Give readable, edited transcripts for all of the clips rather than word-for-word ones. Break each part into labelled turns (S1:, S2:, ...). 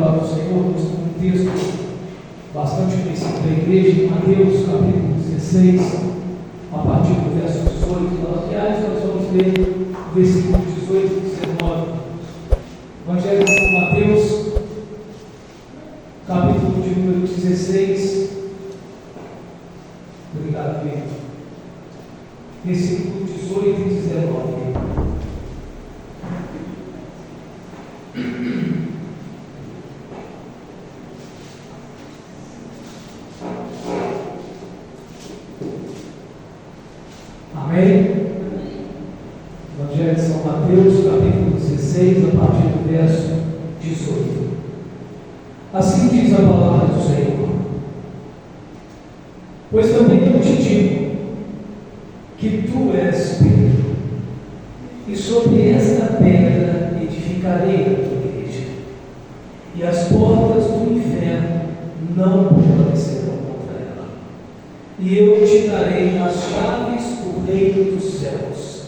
S1: palavra do Senhor, um texto bastante conhecido da igreja, Mateus capítulo 16, a partir do verso 18. Aliás, nós vamos ler o versículo 18 e 19. Evangelho de São Mateus, capítulo de número 16. Obrigado, Pedro. Versículo 18 e 19. Amém? Evangelho de São Mateus, capítulo 16, a partir do verso 18. Assim diz a palavra do Senhor: pois também eu te digo que tu és Pedro, e sobre esta pedra edificarei a tua igreja, e as portas do inferno não prevalecerão contra ela. E eu te darei as chaves do reino dos céus,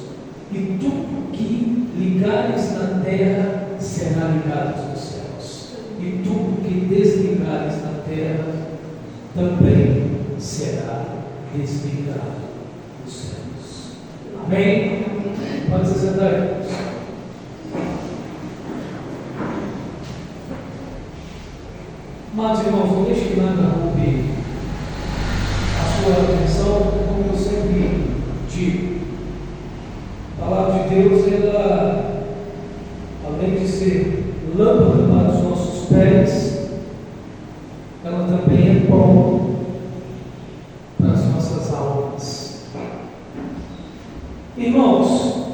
S1: e tudo que ligares na terra será ligado nos céus, e tudo que desligares na terra também será desligado nos céus. Amém? Pode se sentar aí. Amados irmãos, não deixe que nada roube a sua atenção, como eu sempre digo. A palavra de Deus, ela, além de ser lâmpada para os nossos pés, ela também é pão para as nossas almas. Irmãos,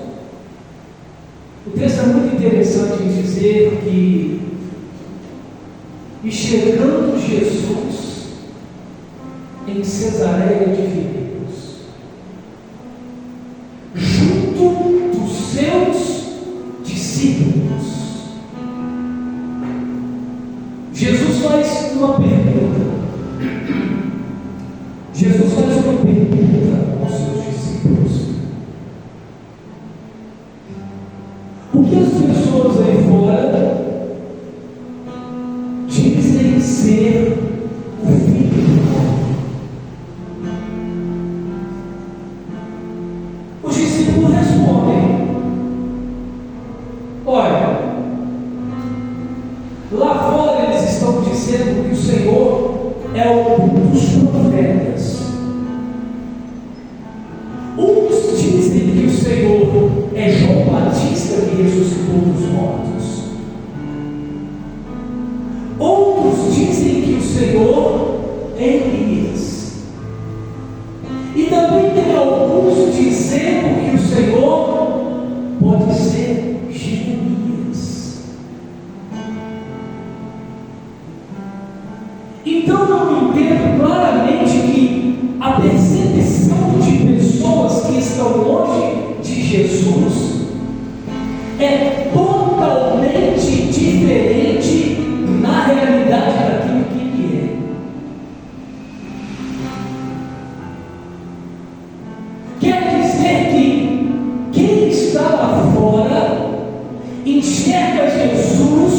S1: o texto é muito interessante em dizer que, enxergando Jesus em Cesareia de Filipos, junto dos seus discípulos, Jesus faz uma pergunta. Jesus faz uma pergunta aos seus discípulos: por que as pessoas aí fora dizem ser o Filho do Homem? Os discípulos respondem: olha, lá fora eles estão dizendo que o Senhor é um dos profetas. Uns dizem que o Senhor é João Batista que ressuscitou dos mortos. Outros dizem que o Senhor é Elias. E também tem alguns dizendo que o Senhor pode ser Jeremias. Então eu entendo claramente que a percepção de pessoas que estão longe de Jesus é totalmente diferente na realidade daquilo que ele é. Quer dizer que quem está lá fora enxerga Jesus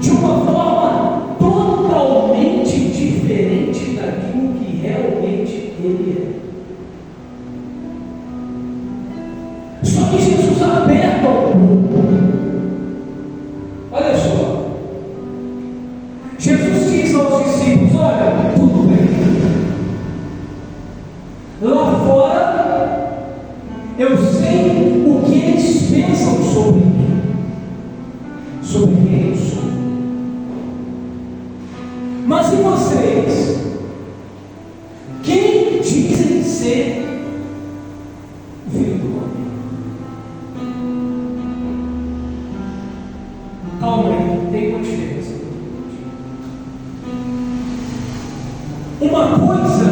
S1: de uma forma totalmente diferente daquilo que realmente ele é. Só que Jesus aperta o povo. Olha só, Jesus diz aos discípulos: olha, tudo bem, lá fora eu sei o que eles pensam sobre mim, sobre quem eu sou. Mas e vocês? Quem dizem ser o Filho do Homem? Calma aí, tem uma diferença. Uma coisa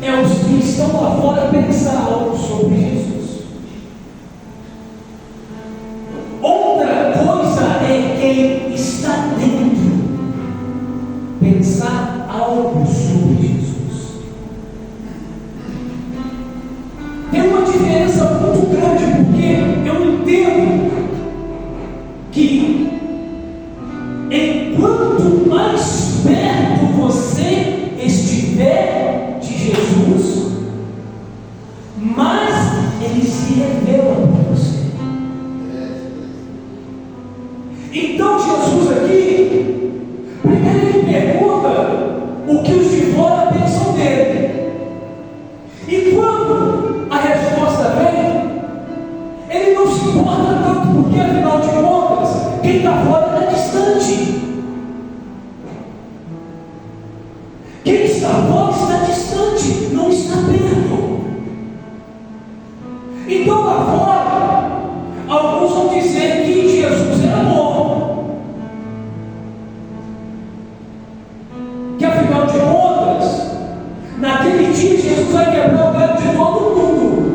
S1: é os que estão lá fora pensar algo sobre Jesus. Outra coisa é quem está dentro pensar algo sobre Jesus. Tem uma diferença muito grande, porque eu entendo que enquanto mais perto você estiver de Jesus, mais Ele se revela para você. Então Jesus aqui, primeiro Ele pergunta o que os de fora pensam dele. E quando a resposta vem, Ele não se importa tanto, porque afinal de contas, quem está fora está distante. Quem está fora está distante, não está perto. Então lá fora, alguns vão dizer que Jesus é amor, que afinal de contas, naquele dia Jesus vai quebrar o galho de todo mundo.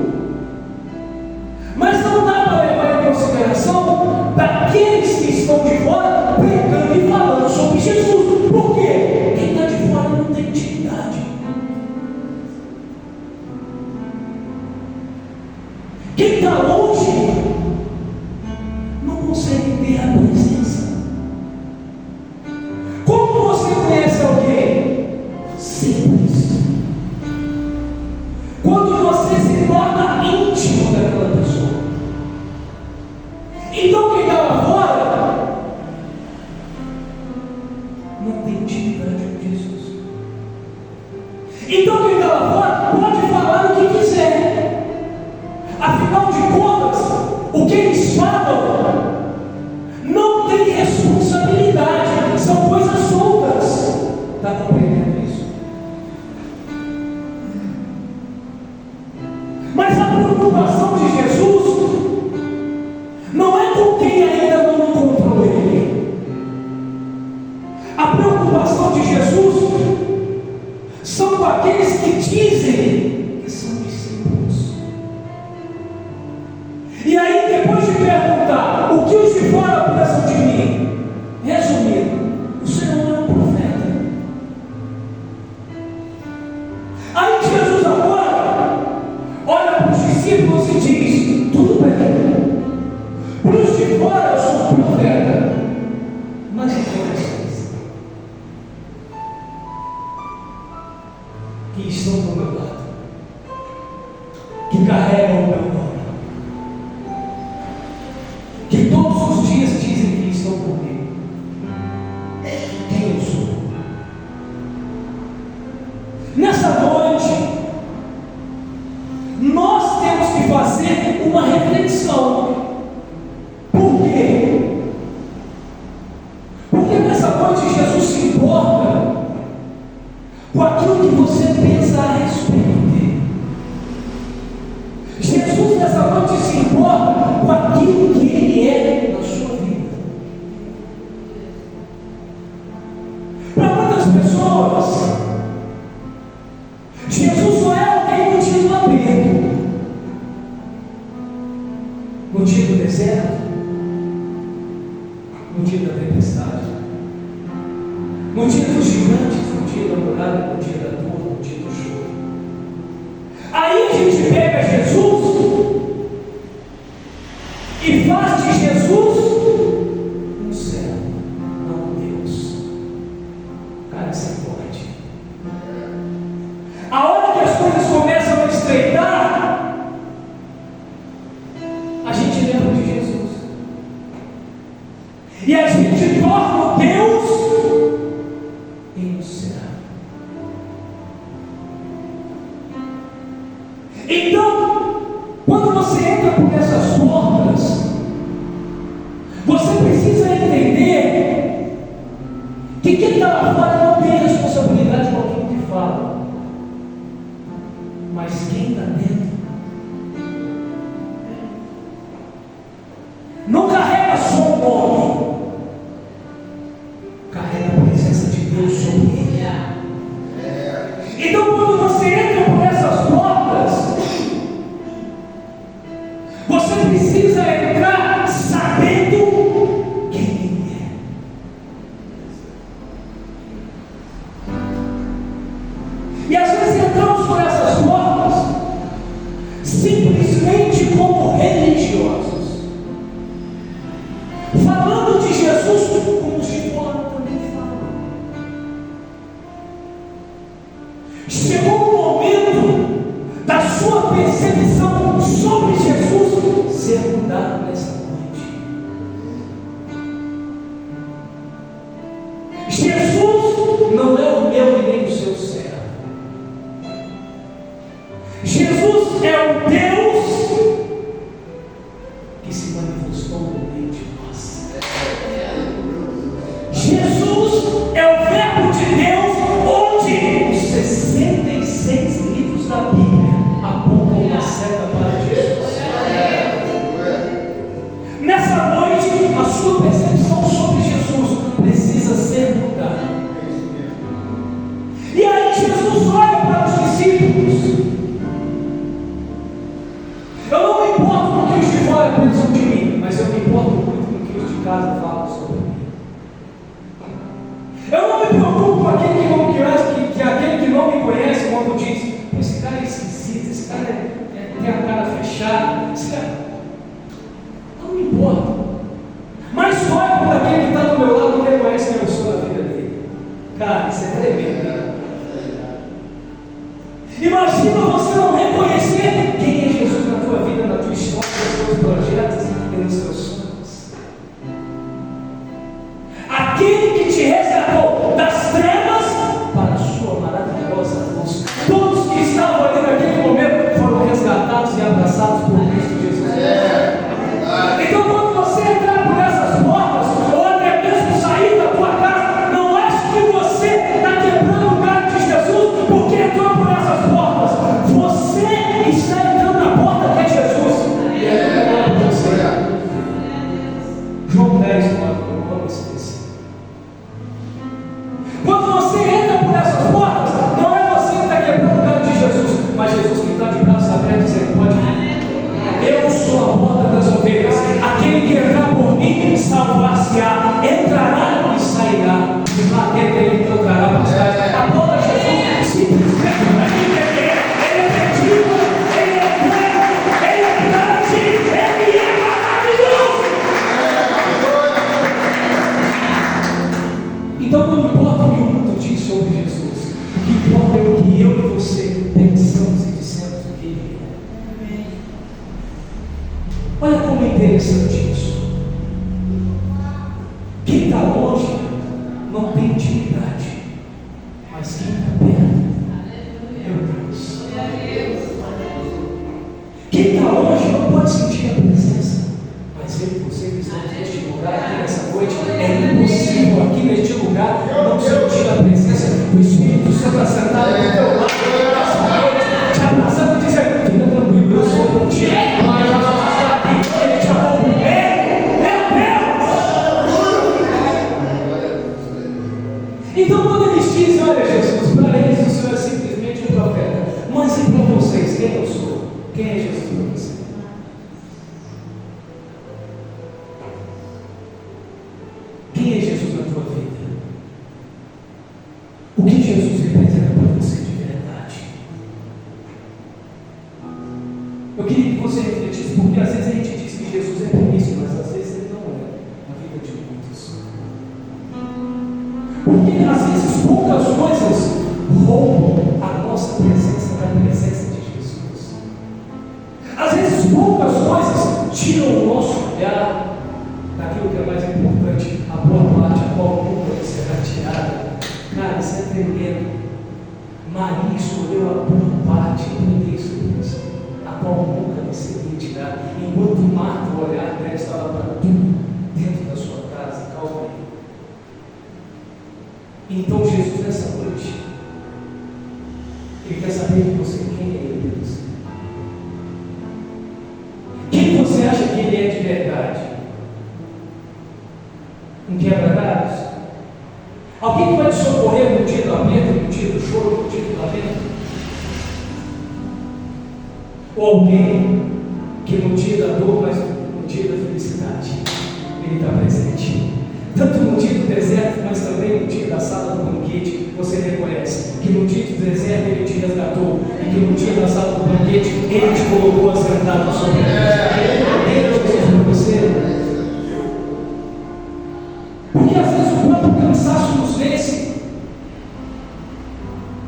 S1: Mas não dá para levar em consideração daqueles que estão de fora pregando e falando sobre Jesus. Por quê? Quem está de fora não tem intimidade. Quem está longe não consegue ter a presença. Como você conhece alguém? Simples. Quando você se torna íntimo daquela pessoa. Então quem está lá fora não tem intimidade com Jesus. Então quem está lá fora pode falar o que quiser. Afinal de contas, o que eles falam não tem responsabilidade, são coisas soltas. Está compreendendo isso? Mas a preocupação de Jesus não é com quem ainda não encontrou Ele. A preocupação de Jesus são com aqueles que dizem que são discípulos. E aí, depois de perguntar o que os de fora pensam de mim, resumindo, o Senhor não é um profeta. Aí Jesus agora olha para os discípulos e diz: tudo bem, para os de fora eu sou um profeta, mas e vocês que estão do meu lado, que carregam o meu nome, que todos os dias dizem que estão comigo, quem eu sou? Nessa noite, nós temos que fazer uma reflexão. Por quê? Porque nessa noite Jesus se importa com aquilo que você pensa a respeito dele. Jesus nessa noite se importa com aquilo que Ele é na sua vida. Para muitas pessoas, Jesus só é alguém no dia do aperto, no dia do deserto, no dia da tempestade, no dia dos gigantes, no dia da muralha, no dia da dor, no dia do choro. Aí a gente pega Jesus e faz de Jesus um servo, não um Deus. Cara, isso é forte. A hora que as coisas começam a estreitar, a gente lembra de Jesus. E a gente torna o Deus em um servo. Então, quando você entra por essas portas, você precisa entender que quem está lá fora não tem responsabilidade com aquilo que fala, mas quem está dentro não carrega só o nome, carrega a presença de Deus sobre ele. Então, quando você entra por essas portas, você precisa entrar sabendo quem Ele é. E às vezes entramos por essas portas Jesus não é o meu e nem o seu servo. Jesus é o Deus que se manifestou no meio de nós. Jesus é o Verbo de Deus, onde os 66 livros da Bíblia apontam uma seta para Jesus. Nessa noite, a sua percepção sobre Jesus precisa ser mudada. E aí Jesus olha para os discípulos. Eu não me importo com o que os de fora pensam de mim, mas eu me importo muito com o que os de casa falam sobre mim. Eu não me preocupo com aquele que não conhece, que aquele que não me conhece, quando diz: esse cara é esquisito, esse cara tem a cara fechada, esse cara. Não me importa. Mas só é por aquele que está do meu lado não reconhece quem eu sou na vida dele. Cara, isso é tremendo. Imagina você não reconhecer quem é Jesus na tua vida, na tua história, nos teus projetos e nos teus sonhos. Aquele que te resgatou das trevas para a sua maravilhosa luz. Todos que estavam ali naquele momento foram resgatados e abraçados por Cristo Jesus. Então, quando você entrar por essas portas, ou até mesmo sair da tua casa, não ache que você está quebrando o galho de Jesus porque entrou por essas portas. Você está entrando na porta que é Jesus. E é para você. João 10, 9, não vamos esquecer. Quando você entra por essas portas, não é você que está quebrando o galho de Jesus, mas Jesus que está de braços abertos dizendo: pode vir. Eu sou a porta das ovelhas. Aquele que entrar por mim salvar-se-á, entrará e sairá. De lá dentro ele trocará para trás. A porta de Jesus simplesmente para entender. Ele é perdido, ele é pleno, ele é grande, ele é maravilhoso. Então não importa o que o mundo diz sobre Jesus, o que importa é o que eu e você pensamos e dissemos que ele é. Olha como é interessante isso. Quem está longe não tem intimidade, mas quem está perto, meu Deus. Quem está longe não pode sentir a presença, mas eu e você que estamos neste lugar aqui nessa noite, é impossível aqui neste lugar não sentir a presença do Espírito Santo sentado do teu lado nessa noite, te abraçando e dizendo: fica tranquilo, eu sou contigo. Ele te amou primeiro, então quando eles dizem: olha Jesus, para eles o Senhor é simplesmente um profeta, mas e para vocês, quem eu sou? Quem é Jesus para você? Quem é Jesus na tua vida? O que Jesus representa para você de verdade? Eu queria que você refletisse, porque às vezes a gente diz que Jesus é primícia, mas às vezes ele não é na vida de muitos. Porque às vezes poucas coisas roubam a nossa presença da presença de Jesus. Às vezes poucas coisas tiram o nosso olhar daquilo que é mais importante, a boa parte, a qual nunca será tirada. Cara, isso é tremendo. Maria escolheu a boa parte, aprender sobre isso, a qual nunca lhe seria tirada. Enquanto Marta, o olhar dela estava para tudo dentro da sua casa. Calma aí. Então Jesus nessa noite, Ele quer saber de você quem é Ele, Deus. Quem você acha que Ele é de verdade? Um quebra-galhos? Alguém que vai te socorrer no dia do aperto, no dia do choro, no dia do lamento? Ou alguém que no dia da dor, mas no dia da felicidade, Ele está presente? Tanto no dia do deserto, mas também no dia da sala do banquete, você reconhece que no dia do deserto Ele te resgatou e que no dia da sala do banquete Ele te colocou assentado sobre Ele. Para você. Porque às vezes o próprio cansaço nos vence.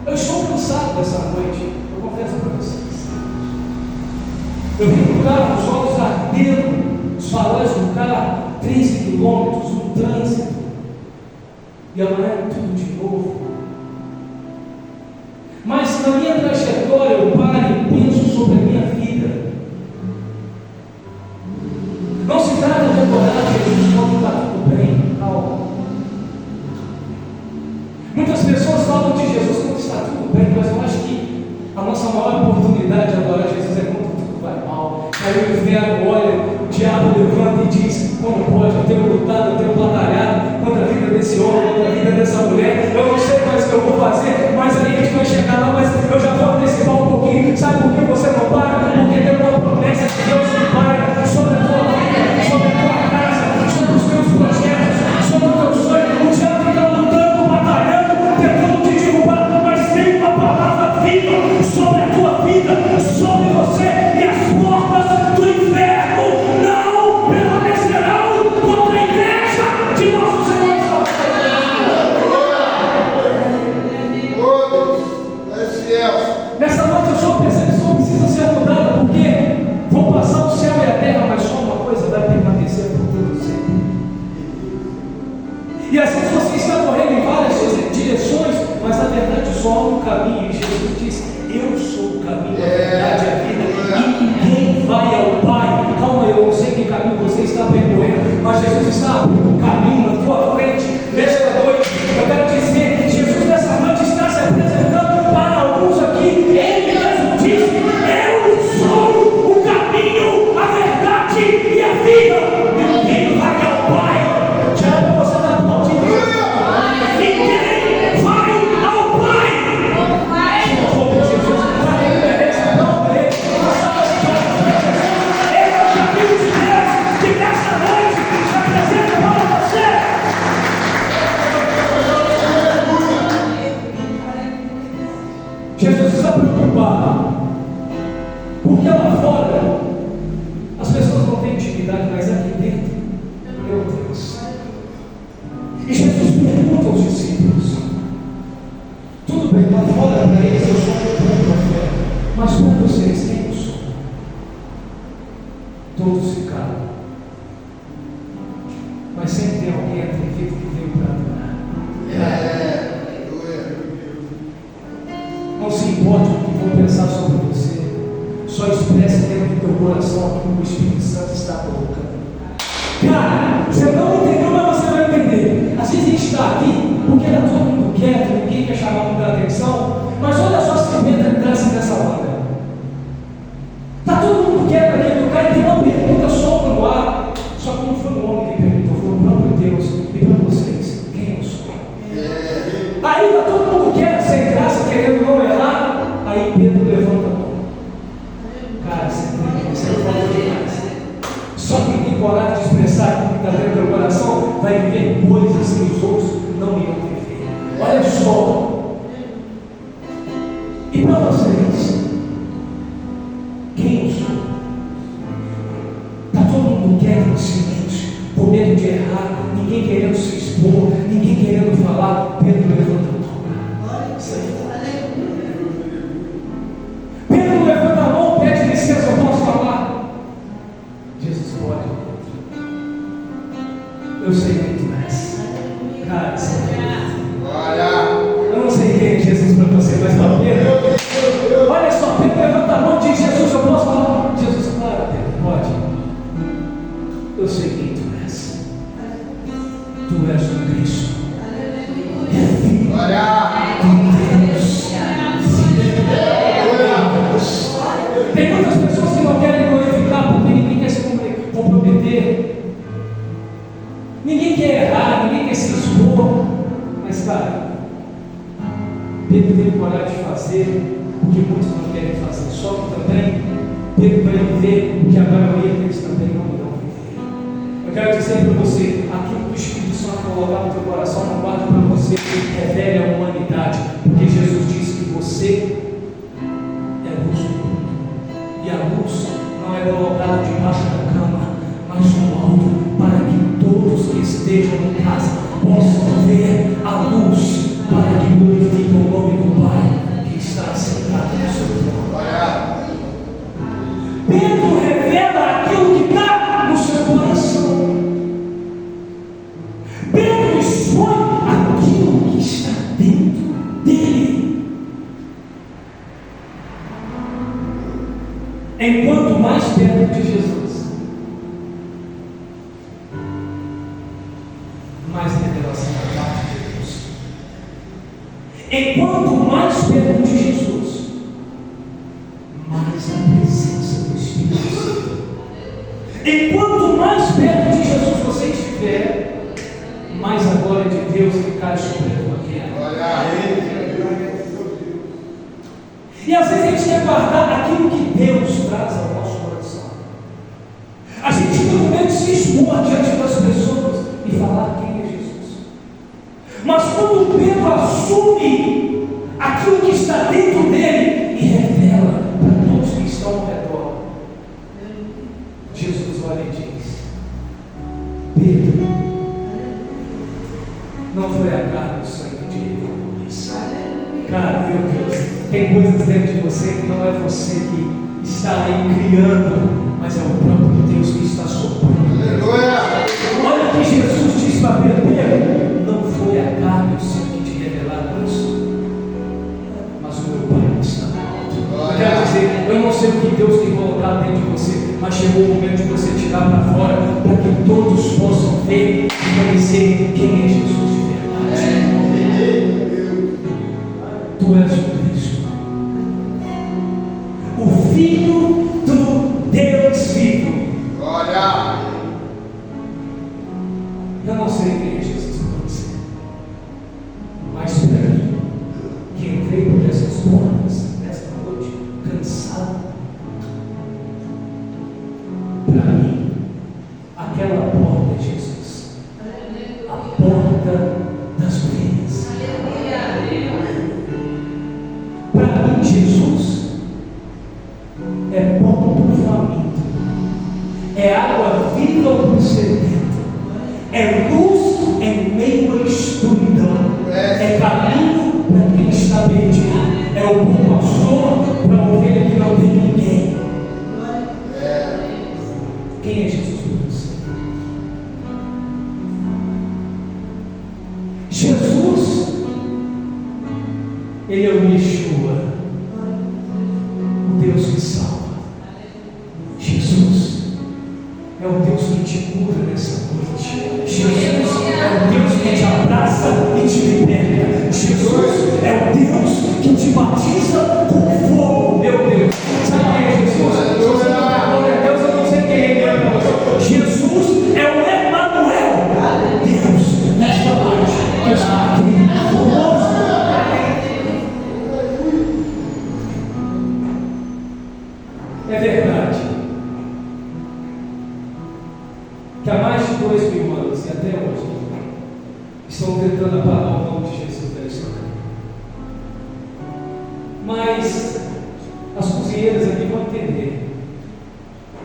S1: Eu estou cansado dessa noite, eu confesso para vocês. Eu vim para o carro, os olhos ardendo, os faróis do carro, 13 quilômetros, um trânsito. e amanhã é tudo de novo. Mas se na minha trajetória eu paro e penso sobre a minha vida, não se trata de adorar Jesus quando está tudo bem, calma. Muitas pessoas falam de Jesus quando está tudo bem, mas eu acho que a nossa maior oportunidade de adorar Jesus é quando tudo vai mal. Aí o inferno olha, o diabo levanta e diz: como pode? Eu tenho lutado, eu tenho batalhado contra a vida desse homem, contra a vida dessa mulher. Eu não sei mais o que eu vou fazer, mas aí a gente vai chegar lá. Mas eu já vou antecipar um pouquinho. Sabe por que você não para? Porque tem uma promessa de Deus que para sobre a tua vida, sobre a tua casa, sobre os teus projetos, sobre o teu sonho. O diabo fica lutando, batalhando, tentando te derrubar, mas tem uma palavra viva sobre a tua vida, sobre você, e as portas do inferno não prevalecerão contra a igreja de nosso Senhor. Nessa noite a sua percepção precisa ser mudada, porque vão passar o céu e a terra, mas só uma coisa vai permanecer por todo sempre. E às vezes você está correndo em várias direções, mas na verdade só há um caminho. E Jesus disse: eu sou o caminho, a verdade e a vida, e ninguém vai ao Pai. Calma, eu não sei que caminho você está percorrendo, mas Jesus está abrindo um caminho na tua frente. Nesta noite, eu quero dizer: Jesus nessa noite está se apresentando para alguns aqui. Ele mesmo disse: eu sou o caminho, a verdade e a vida. Ninguém vai ao Pai. Tiago, você está aplaudindo? Ninguém vai ao Pai. Jesus vai merece não ver. Ele é o caminho de Deus que nessa noite se apresenta para você. Jesus está preocupado, porque lá fora as pessoas não têm intimidade, mas aqui dentro, meu Deus. E Jesus pergunta aos discípulos: tudo bem, lá fora para eles eu sou um bom profeta, mas para vocês, quem eu sou? Todos ficaram, mas sempre tem alguém atrevido que veio para adorar. Não se importe com o que vão pensar sobre você, só expresse dentro do teu coração aquilo que o Espírito Santo está colocando. Cara, você não entendeu, mas você vai entender. Às vezes a gente está aqui porque está todo mundo quieto, ninguém quer chamar muita atenção, mas olha só se entrasse nessa onda. Está todo mundo quieto aqui no lugar e tem uma pergunta solta no ar. Só que não foi um homem que perguntou, foi o próprio Deus. E para vocês, quem eu sou? Aí está todo mundo quieto, sem graça, querendo não errar. Aí Pedro levanta a mão. Cara, você fala demais. Só quem tem coragem de expressar aquilo que está dentro do teu coração vai viver coisas que os outros não irão viver. Olha só. E para vocês, quem eu sou? Está todo mundo quieto no silêncio, com medo de errar, ninguém querendo se expor, ninguém querendo falar. Pedro levanta a mão. Pedro levanta a mão, pede licença, eu posso falar? Jesus pode. Eu sei quem tu és. Cara, eu não sei quem é Jesus para você, mas para Pedro. Olha só, Pedro levanta a mão e diz: Jesus, eu posso falar? Jesus, claro, Pedro, pode. Eu sei quem tu és. Tu és o Cristo. Filho de Deus. Tem muitas pessoas que não querem glorificar porque ninguém quer se comprometer. Ninguém quer errar, ninguém quer se expor. Mas, cara, Pedro teve coragem de fazer o que muitos não querem fazer. Só que também Pedro vai viver o que a maioria deles também não irão viver. Eu quero dizer para você: aquilo que o Espírito Santo colocar no teu coração, não guarda para você, revele a humanidade. Porque Jesus disse que você é luz do mundo. E a luz não é colocada debaixo da cama, mas no alto, para que todos que estejam em casa possam ver a luz, para que glorifiquem o nome do Pai que está sentado no seu trono. Pedro revela aquilo que está no seu coração. Pedro expõe aquilo Enquanto mais perto de Jesus, mais revelação da parte de Deus. Enquanto mais perto de Jesus, mais a presença do Espírito Santo. Enquanto mais perto de Jesus você estiver, mais a glória de Deus que cai sobre a tua vida. E às vezes a gente quer guardar aquilo que Deus traz ao nosso coração. A gente tem medo de se expor diante das pessoas e falar quem é Jesus. Mas quando Pedro assume aquilo que está dentro dele e revela para todos que estão ao redor, Jesus olha e diz: Pedro, não foi a carne e o sangue que te revelou isso. Cara, meu Deus, tem coisas dentro de você que não é você que está aí criando, mas é o próprio Deus que está soprando. Olha o que Jesus disse para Pedro: não foi a carne e o sangue que te revelaram isso, mas o meu Pai que está no alto. Quer dizer, eu não sei o que Deus tem colocado dentro de você, mas chegou o momento de você tirar para fora, para que todos possam ver e conhecer quem é Jesus de verdade. Tu és o Cristo, o Filho do Deus vivo. Glória! Eu não sei quem é Jesus para você, mas para mim, que entrei por essas portas nesta noite, cansado, para mim, aquela porta é Jesus, a porta das ovelhas. Para mim, Jesus é pão para o faminto, é água viva para o sedento, é luz em meio à escuridão, é caminho para quem está perdido, é o bom pastor para a ovelha que não tem ninguém. Quem é Jesus para você? Jesus, Ele é o Yeshua, o Deus que salva. Jesus é o Deus que te cura nessa noite. Jesus é o Deus que te abraça e te liberta. Jesus é o Deus que te batiza com fogo. Meu Deus, sabe quem é Jesus? Glória a Deus, eu não sei quem é Ele para você. Jesus é o Emanuel, Deus nesta noite que está aqui conosco. É verdade que há mais de 2000 anos e até hoje estão tentando apagar o nome de Jesus da história. Mas as cozinheiras aqui vão entender.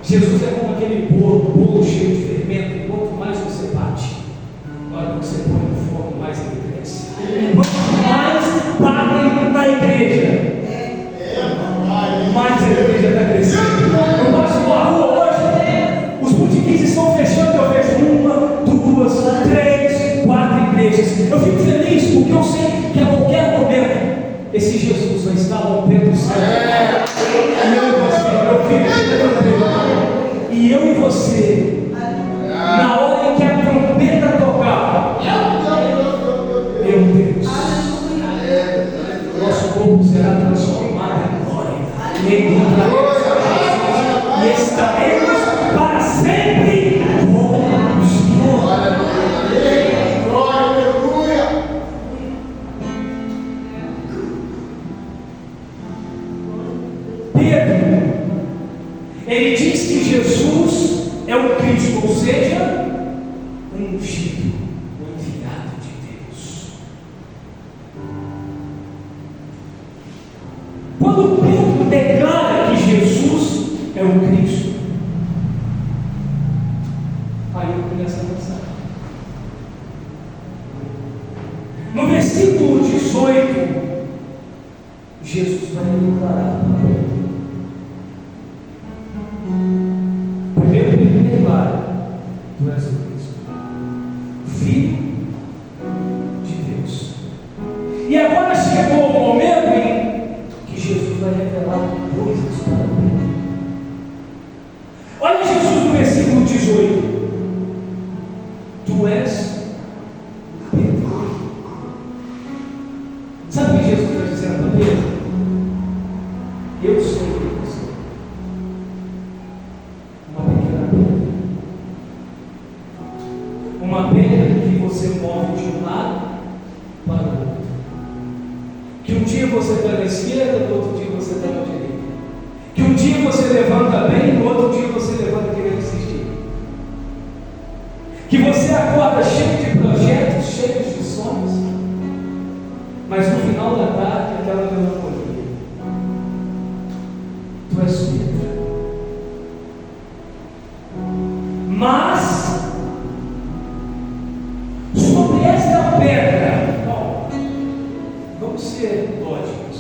S1: Jesus é como aquele bolo cheio de fermento, e quanto mais você bate, na hora que você põe no forno, mais ele cresce. Quanto mais batem na igreja, mais a igreja está crescendo. Eu passo pela rua hoje, os botiquins estão fechando, eu vejo 1, 2, 3, 4 igrejas. Eu fico feliz porque eu sei que a qualquer momento esse Jesus vai estar rompendo o céu. E eu e você, na hora em que a trombeta tocar, meu Deus, nosso corpo será transformado em glória, e estaremos para sempre com o Senhor. Pedro, ele diz que Jesus é o Cristo, ou seja, o ungido, o enviado de Deus. Quando Pedro declara que Jesus é o Cristo, aí eu começo a pensar. No versículo 18, Jesus vai declarar para Pedro. Primeiro ele declara: tu és o Cristo, Filho de Deus. E agora chegou o momento em que Jesus vai revelar coisas para Pedro. você está na esquerda, no outro dia você está na direita. Que um dia você levanta bem, no outro dia você levanta querendo desistir. Que você acorda cheio de projetos, cheio de sonhos, mas no final da tarde aquela melancolia. Tu és pedra. Mas sobre esta pedra, vamos ser lógicos.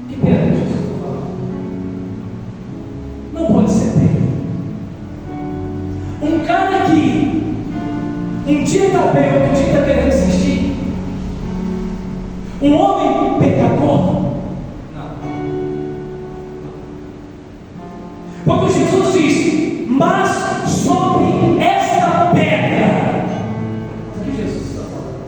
S1: Que pedra Jesus está falando? Não pode ser pedra. Um cara que um dia está bem, outro dia está querendo desistir. Um homem pecador. Não. Quando Jesus diz, mas sobre esta pedra, o que Jesus está falando?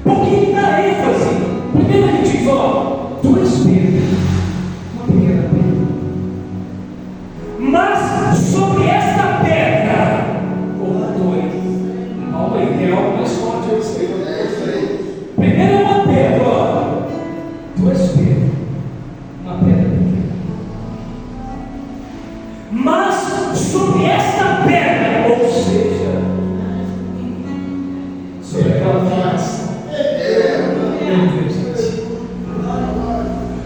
S1: Porque ele dá ênfase. Primeiro ele diz, ó, tu és pedra, uma pequena pedra. Mas sobre esta pedra, calma aí, tem algo mais forte eu sei. Primeiro é uma pedra, ó, tu és pedra, uma pedra pequena. Mas sobre esta pedra, ou seja, sobre aquela face,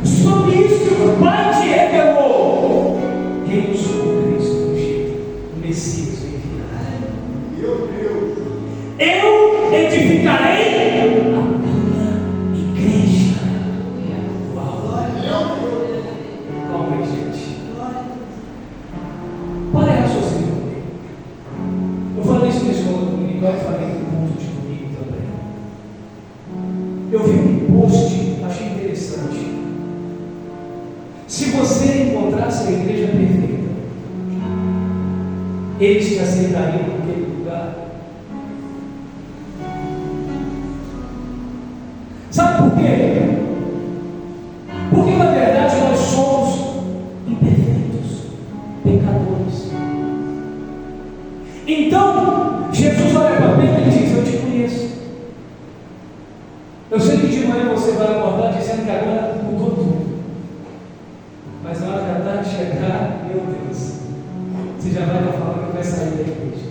S1: sobre isso que o Pai te revelou, quem eu sou, Cristo ungido, o Messias enviado. Eu edificarei a minha igreja. Calma aí, gente. Para aí, raciocínio comigo. Eu falei isso na escola dominical e falei no culto de domingo também. Eu vi um post, achei interessante. Se você encontrasse a igreja perfeita, eles te aceitariam naquele lugar. Sabe por quê? Porque na verdade nós somos imperfeitos, pecadores. Então, Jesus olha para Pedro e diz, eu te conheço. Eu sei que de manhã você vai acordar dizendo que agora mudou tudo. Mas na hora que a tarde chegar, meu Deus, você já vai estar falando que vai sair da igreja.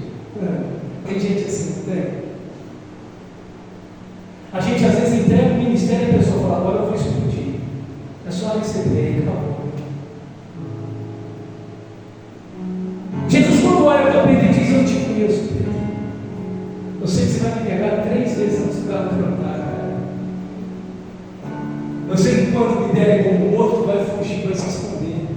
S1: Tem gente assim, não tem? A gente às vezes entrega o ministério e a pessoa fala, agora eu vou explodir. É só receber, calma. Jesus quando olha para Pedro e diz, eu te conheço, Pedro. Eu sei que você vai me pegar 3 vezes antes do carro cantar, cara. Eu sei que quando me derem como morto, vai fugir, vai se esconder.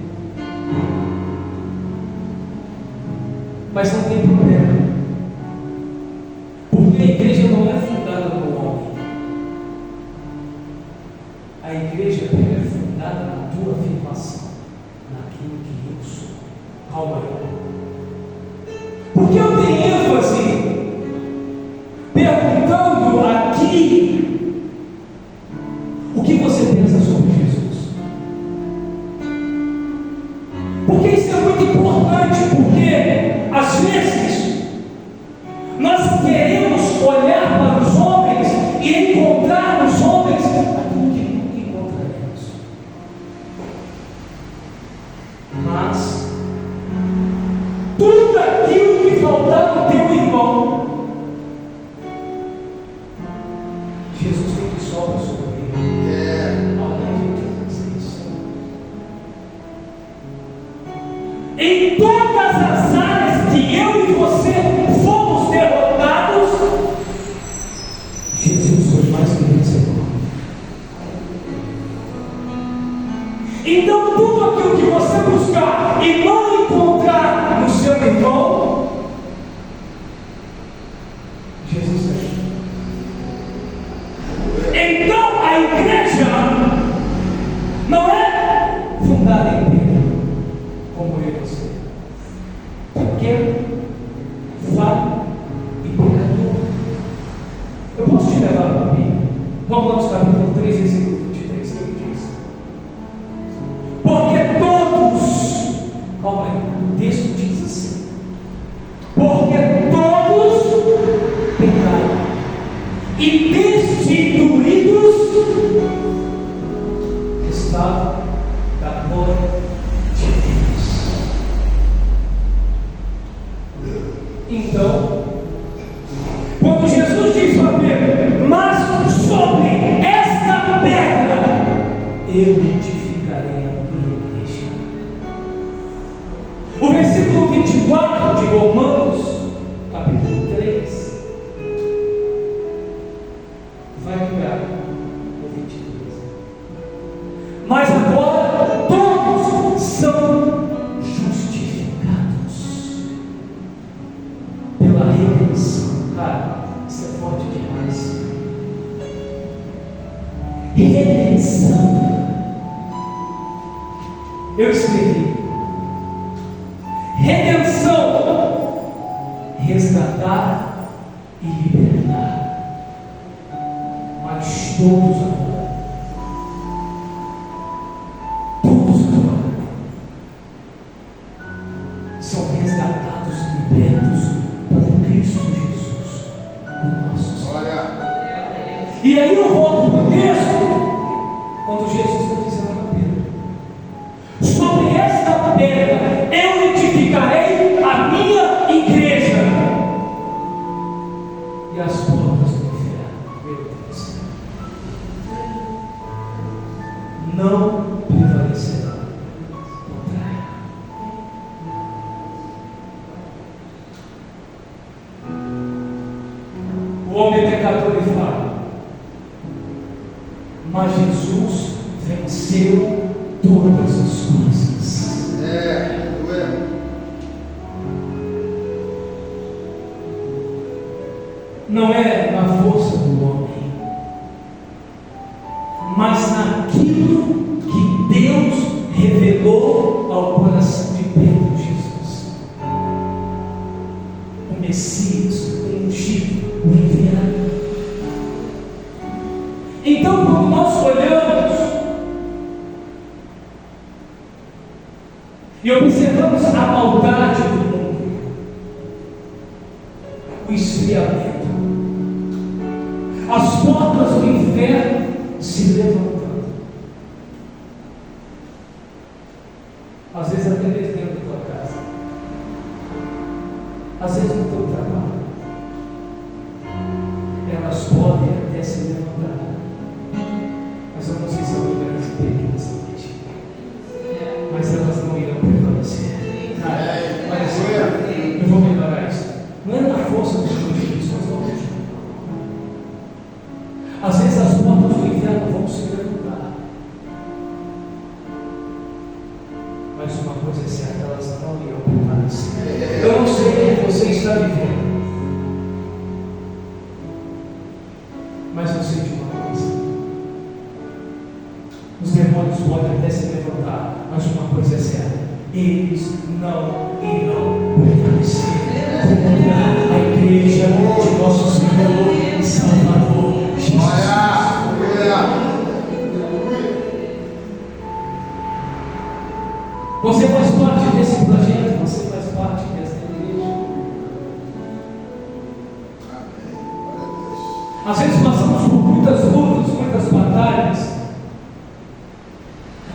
S1: Mas não tem problema. Porque a igreja não é fundada no homem. A igreja é fundada na tua afirmação, naquilo que eu sou. Calma aí. Porque eu tenho ênfase perguntando aqui o que você pensa sobre Jesus. Porque isso é muito importante, porque às vezes nós queremos olhar para os homens e encontrar nos homens aquilo que nunca encontraremos. Mas tudo aquilo que faltar no teu irmão, Jesus tem que sobra sobre ele. Alguém tem que dizer isso. Em todas as áreas que eu e você fomos derrotados, Jesus foi mais que vencedor. Então tudo aquilo que você buscar e não encontrar no seu irmão, Jesus tem. Então a igreja não é fundada em Pedro, como eu e você, pequeno, falho e pecador. Eu posso te levar para mim? Romanos capítulo 3, versículo 23, que ele diz: porque todos, calma aí, o texto diz assim: porque todos pecaram e Quando Jesus diz para Pedro: mas sobre esta pedra eu edificarei a minha igreja. O versículo 24 de Romanos, capítulo 3, vai ligar o 22. Mas agora todos são justificados pela redenção. Cara, isso é forte demais. Redenção. Eu escrevi: redenção, resgatar e libertar. Mas todos agora, são resgatados e libertos por Cristo Jesus, o nosso Senhor. E aí eu volto para o texto, quando Jesus está dizendo para Pedro: sobre esta pedra eu edificarei a minha igreja, e as portas do inferno, meu Deus, não prevalecerão contra ela. O homem pecador ele fala: mas Jesus venceu todas as coisas. Não é na força do homem, mas naquilo que Deus revelou ao coração de Pedro. Jesus, o Messias, o ungido, o enviado. Então, quando nós olhamos e observamos a maldade do mundo, o esfriamento, as portas do inferno se levantando, às vezes até mesmo dentro da tua casa, às vezes no teu trabalho, elas podem até se levantar, mas eu não sei se eu vou ganhar esse período essa noite, mas elas não irão prevalecer. Mas eu vou melhorar isso. Não é na força dos teus filhos, não. Às vezes as portas do inferno vão se levantar, mas uma coisa é certa: elas não irão prevalecer. Eu não sei o que você está vivendo, mas eu sei de uma coisa: os demônios podem até se levantar, mas uma coisa é certa: eles não irão prevalecer contra a igreja de nosso Senhor e Salvador Jesus. Você faz parte desse projeto, você faz parte dessa igreja. Às vezes passamos por muitas lutas, muitas batalhas.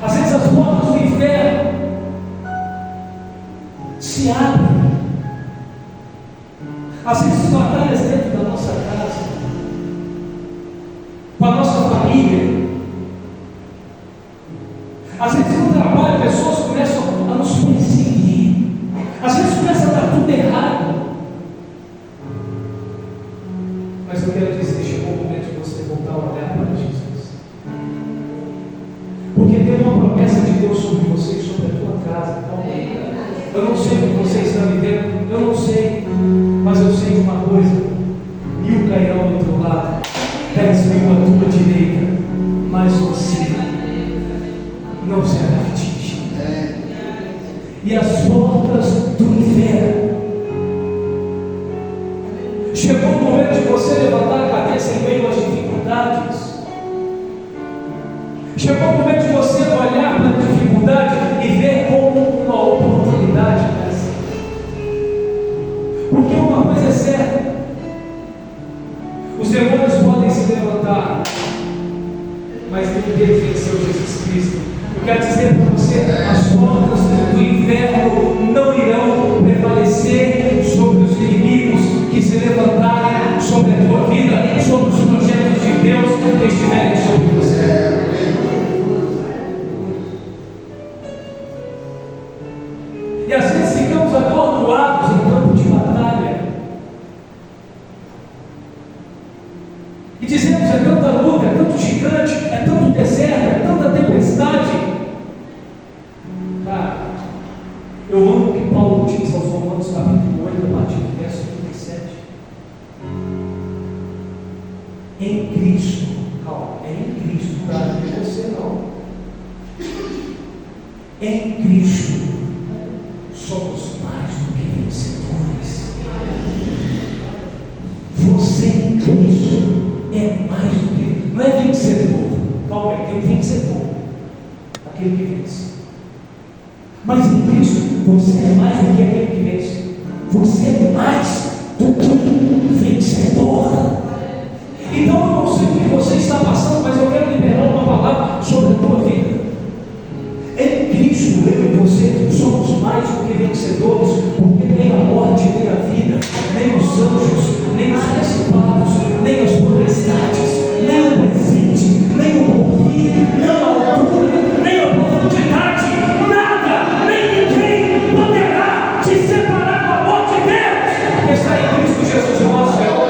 S1: Às vezes as portas do inferno se abrem. Às vezes batalhas dentro da nossa casa, com a nossa família. Às vezes no trabalho pessoas começam a nos perseguir. Às vezes começa a dar tudo errado. Mas eu quero dizer, chegou o momento de você voltar a olhar para Jesus. Porque tem uma promessa de Deus sobre você e sobre a tua casa. Eu não sei o que você está vivendo, eu não sei, mas eu sei de uma coisa: 1000 cairão do teu lado, 10.000 à tua direita, mas você não será atingido. E as portas do inferno, chegou o momento de você levantar a cabeça em meio às dificuldades. Chegou o momento de você olhar para a dificuldade e ver como uma oportunidade dessa. Porque uma coisa é certa: os demônios podem se levantar, mas Deus venceu Jesus Cristo. Eu quero dizer para você: as portas do inferno não irão prevalecer sobre os inimigos se levantarem sobre a tua vida, sobre os projetos de Deus que estiverem sobre você. E às vezes ficamos atordoados em campo de batalha. E dizemos: é tanta luta, é tanto gigante, é tanto deserto, é tanta tempestade. Cara, eu amo o que Paulo diz aos Romanos capítulo 8, a partir do verso 37. Em Cristo, calma, é em Cristo, tá? Não é você não. Em Cristo somos mais do que vencedores. Você em Cristo é mais do que, não é vencedor, calma aí, tem vencedor, aquele que vence. Mas em Cristo você é mais do que aquele que vence. Você é mais do que vencedor. Então eu não sei o que você está passando, mas eu quero liberar uma palavra sobre a tua vida. Em Cristo, eu e você somos mais do que vencedores, porque nem a morte, nem a vida, nem os anjos, nem os principados, nem as potestades, nem o presente, nem o porvir, nem a altura, nem a profundidade, nada, nem ninguém poderá te separar do amor de Deus que está em Cristo Jesus nosso Senhor.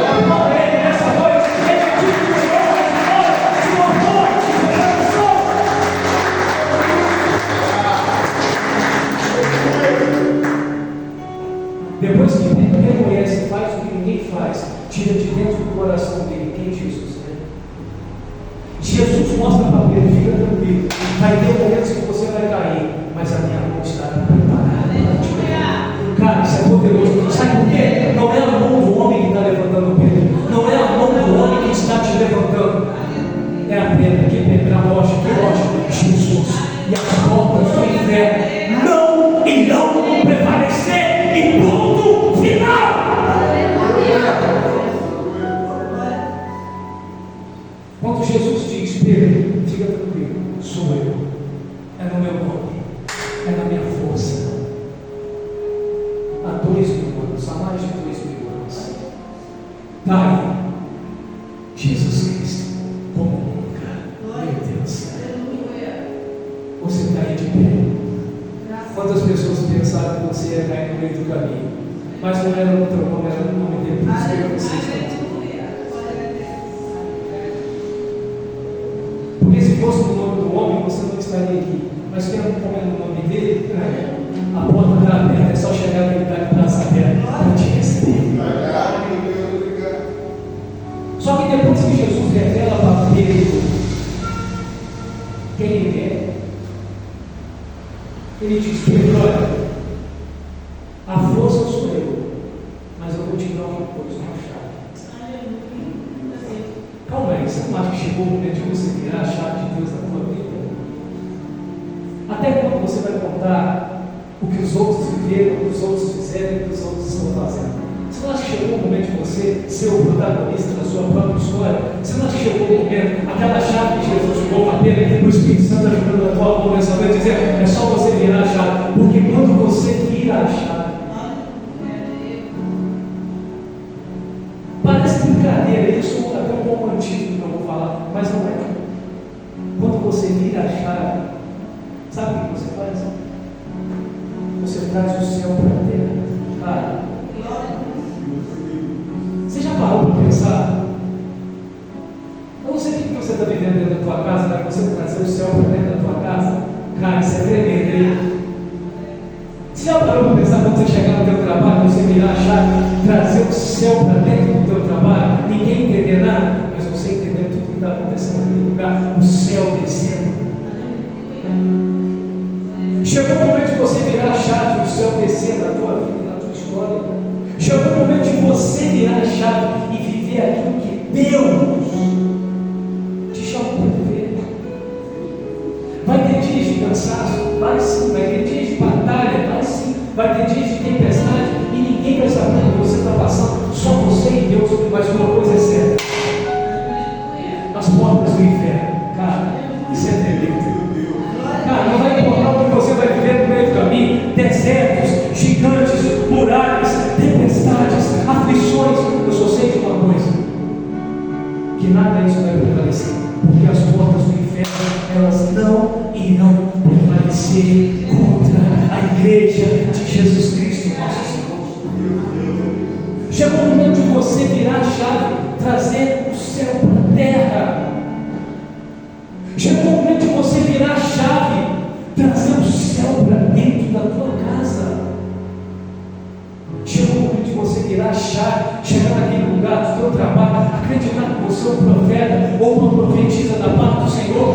S1: Nessa noite, ele é digno de honra, de louvor, de redenção. Depois que reconhece e faz o que ninguém faz, tira de dentro do coração dele quem Jesus é. Jesus mostra para Pedro: fica tranquilo, vai ter momentos que você vai cair, mas a minha mão está preparada para te pegar. Cara, isso é poderoso. Sabe por quê? Não é a mão do homem que está levantando Pedro, não é a mão do homem que está te levantando, é a pedra, que pedra, a rocha, que rocha, Jesus. E as portas do inferno não irão prevalecer. E ponto final. Quando Jesus diz: Pedro, fica tranquilo, sou eu, é no meu nome, é na minha força. Há 2.000 anos, há mais de 2.000 anos, está aí Jesus Cristo como nunca. Meu Deus, você está aí de pé. Quantas pessoas pensaram que você ia cair no meio do caminho, mas não era no teu nome, era no nome dele, por isso que você está aqui. Porque se fosse no nome do homem, você não estaria aqui. Mas quem como é no nome dele, a porta está aberta, é só chegar e está de braço aberto para te receber. Só que depois que Jesus revela para Pedro quem ele é, ele diz: Pedro, olha, a força sou eu, mas eu vou te dar uma coisa, uma chave. Calma aí, você não acha que chegou o momento de você virar a chave de Deus na tua vida? Até quando você vai contar o que os outros viveram, o que os outros fizeram, o que os outros estão fazendo? Você não acha que chegou o momento de você ser o protagonista da sua própria história? Você não acha que chegou o momento, aquela chave que Jesus jogou para Pedro, o Espírito Santo ajudando a tua mão nessa noite, dizer: é só você virar a chave, porque quando você vira a chave, parece brincadeira, isso é até um pouco antigo que eu vou falar, mas não é. Quando você vira a chave, sabe o que você faz? Você traz o céu para a terra. Cara, você já parou para pensar? Eu não sei o que você está vivendo dentro da tua casa, para você trazer o céu para dentro da tua casa. Cara, isso é tremendo, hein? Você já parou para pensar quando você chegar no teu trabalho, você virar a chave, trazer o céu para dentro do teu trabalho, ninguém entender nada, mas você entender tudo que está acontecendo naquele lugar, o céu descendo. Chegou o momento de você virar a chave, o céu descer na tua vida, na tua história. Chegou o momento de você virar a chave e viver aquilo que Deus te chamou para viver. Vai ter dias de cansaço? Vai sim. Vai ter dias de batalha? Vai sim. Vai ter dias de tempestade e ninguém vai saber o que você está passando, só você e Deus. Mas uma coisa é certa: as portas do inferno, cara, isso é tremendo. Cara, não vai importar o que você vai viver no meio do caminho, desertos, gigantes, muralhas, tempestades, aflições, nada disso vai prevalecer, porque as portas do inferno, elas não irão prevalecer contra a igreja de Jesus Cristo, nosso Senhor. Chegou o momento de você virar a chave, trazer o céu para a terra. Chegou o momento de você virar a chave, trazer o céu para dentro da tua casa. Chegou o momento de você virar a chave, chegar naquele lugar do teu trabalho, acreditar que você é um profeta ou uma profetisa da parte do Senhor,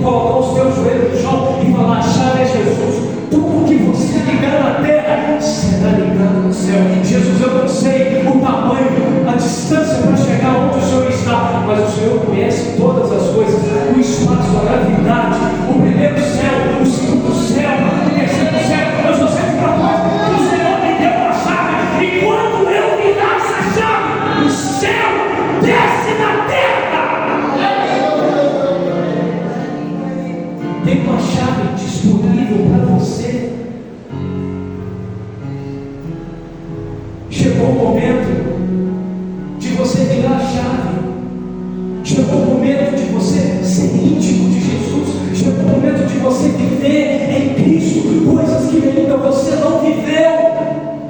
S1: colocar os teus joelhos no chão e falar: a chave é Jesus. Tudo que você ligar na terra será ligado no céu. Jesus, eu não sei o tamanho, a distância para chegar onde o Senhor está, mas o Senhor conhece todas as coisas, o espaço, a gravidade, o primeiro céu, o segundo céu, o terceiro céu. Eu só sei de uma coisa: o Senhor me deu a chave, e quando eu me dar essa chave, o céu desce na terra. Tem uma chave disponível para você. Chegou o momento de você virar a chave. Chegou o momento de você ser íntimo de Jesus. Chegou o momento de você viver em Cristo coisas que ainda você não viveu.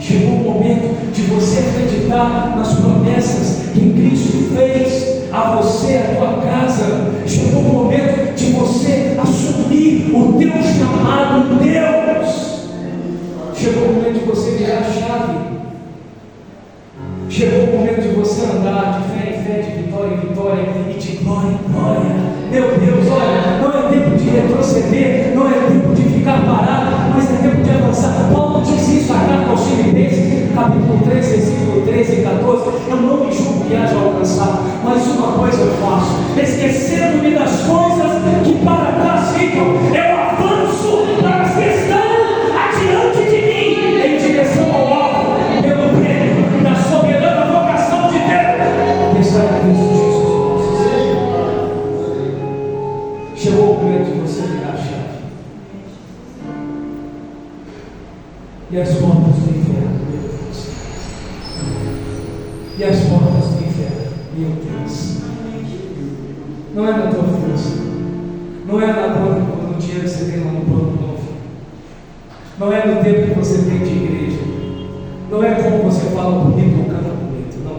S1: Chegou o momento de você acreditar nas promessas que Cristo fez a você, a tua casa. Chegou o momento de você assumir o teu chamado em Deus. Chegou o momento de você virar a chave. Chegou o momento de você andar de fé em fé, de vitória em vitória e de glória em glória. Meu Deus, olha, não é tempo de retroceder, não é tempo de ficar parado, mas é tempo de avançar. Paulo diz isso na carta aos Filipenses, capítulo 3, versículo 13 e 14. Eu não me julgo que haja alcançado, mas uma coisa eu faço: esquecendo-me das coisas que para trás ficam, eu avanço para as que estão adiante de mim, em direção ao alvo, pelo prêmio da soberana vocação de Deus que está em Cristo Jesus. Chegou o momento de você virar a chave. E as portas do inferno, meu Deus. E as portas do inferno, meu Deus. Não é na tua força, não é no dinheiro que você tem lá no plano novo, não é no tempo que você tem de igreja, não é como você fala bonito ou canta bonito, não.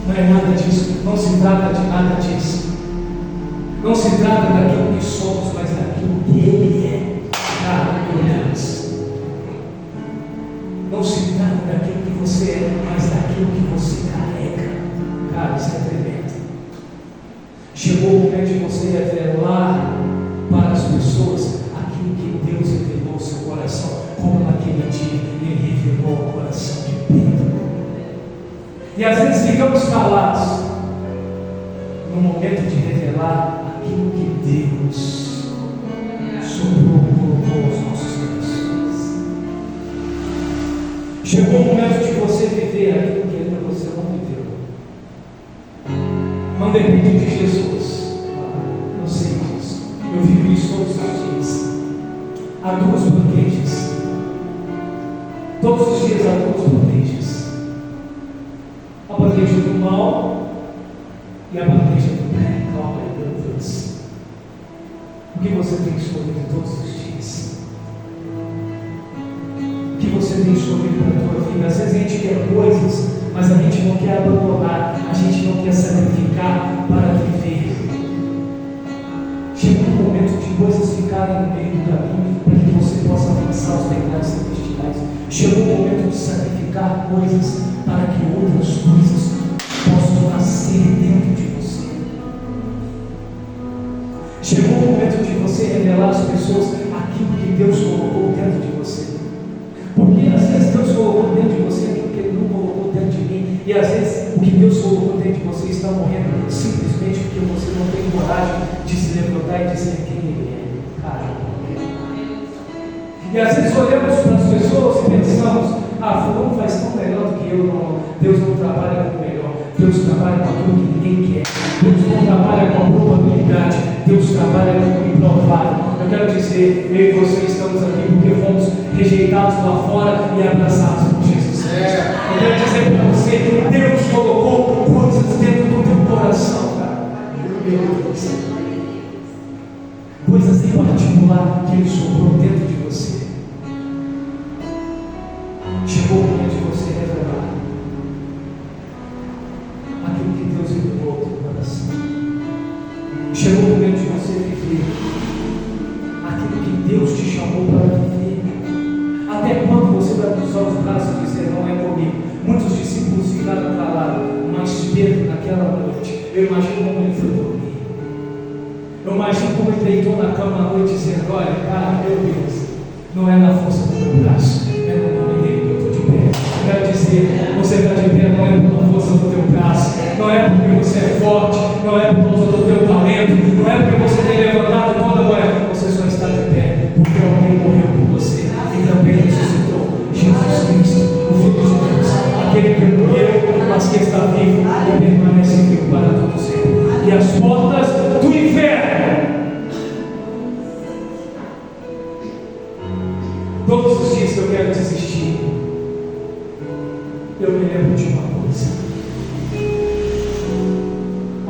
S1: Não é nada disso, não se trata de nada disso. Não se trata daquilo que somos, mas daquilo que Ele é. Meu Deus. Não se trata daquilo que você é, mas daquilo que você carrega. Cara, isso é tremendo. Chegou o momento de você revelar para as pessoas aquilo que Deus revelou ao seu coração, como naquele dia Ele revelou ao coração de Pedro. E às vezes ficamos calados no momento de revelar aquilo que Deus colocou aos nossos corações. Chegou o momento de você viver aquilo que ainda você não viveu. Não depende de Jesus. Eu sei disso. Eu vivo isso todos os dias. Há duas bandejas. Todos os dias há duas bandejas. A bandeja do mal e a bandeja do bem. Calma aí, meu Deus. O que você tem escolhido todos os dias? O que você tem escolhido para a tua vida? Às vezes a gente quer coisas, mas a gente não quer abandonar, a gente não quer sacrificar para viver. Chega um momento de coisas ficarem no meio do caminho para que você possa avançar os degraus celestiais. Chegou o momento de sacrificar coisas para que outras coisas possam nascer dentro de você. Chegou o momento de você revelar às pessoas aquilo que Deus colocou dentro de você. Porque às vezes Deus colocou dentro de você aquilo que Ele não colocou dentro de mim. E às vezes o que Deus colocou dentro de você está morrendo simplesmente porque você não tem coragem de se levantar e dizer quem Ele é. Caramba. E às vezes olhamos para as pessoas e pensamos: fulano faz tão melhor do que eu. Não. Deus não trabalha com o melhor. Deus trabalha com aquilo que ninguém quer. Deus não trabalha com a probabilidade. Deus trabalha com o improvável. Eu quero dizer, eu e você estamos aqui porque fomos rejeitados lá fora e abraçados por Jesus Cristo. Eu quero dizer para você, Deus colocou Eu imagino como ele foi dormir. Eu imagino como ele deitou na cama à noite dizendo: olha, cara, meu Deus, não é na força do meu braço, é no nome dele que eu estou de pé. Eu quero dizer, você está de pé não é pela força do teu braço, não é porque você é forte, não é por causa do teu talento, não é porque você tem levantado toda a manhã. Você só está de pé porque alguém morreu por você e também ressuscitou. Jesus Cristo, o Filho de Deus, aquele que morreu, mas que está vivo e permanece vivo para todo sempre. E as portas do inferno, todos os dias que eu quero desistir, eu me lembro de uma coisa: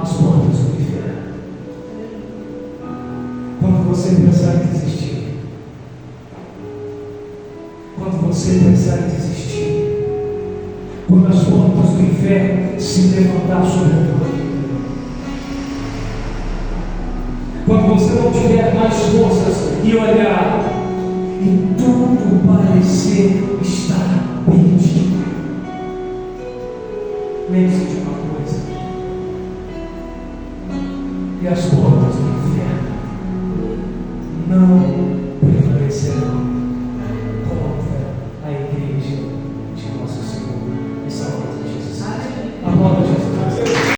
S1: as portas do inferno. Quando você pensar em desistir, quando você pensar em desistir, quando as portas do inferno se levantar sobre a tua vida, quando você não tiver mais forças e olhar e tudo parecer estar perdido, lembre-se de